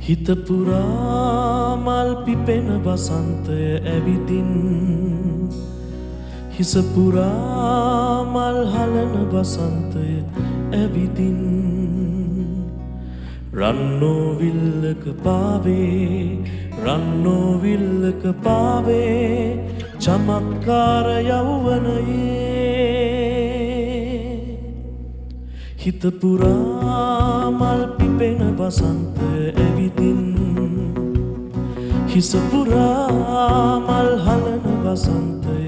හිත පුරා මල් පිපෙන වසන්තය ඇවිදින් හිස පුරා මල් හලන වසන්තය ඇවිදින් රන්නෝ විල්ලක පාවේ චමත්කාර යෞවනයේ හිත පුරා මල් පිපෙන වසන්තය ඇවිදින් හිස පුරා මල් හලන වසන්තය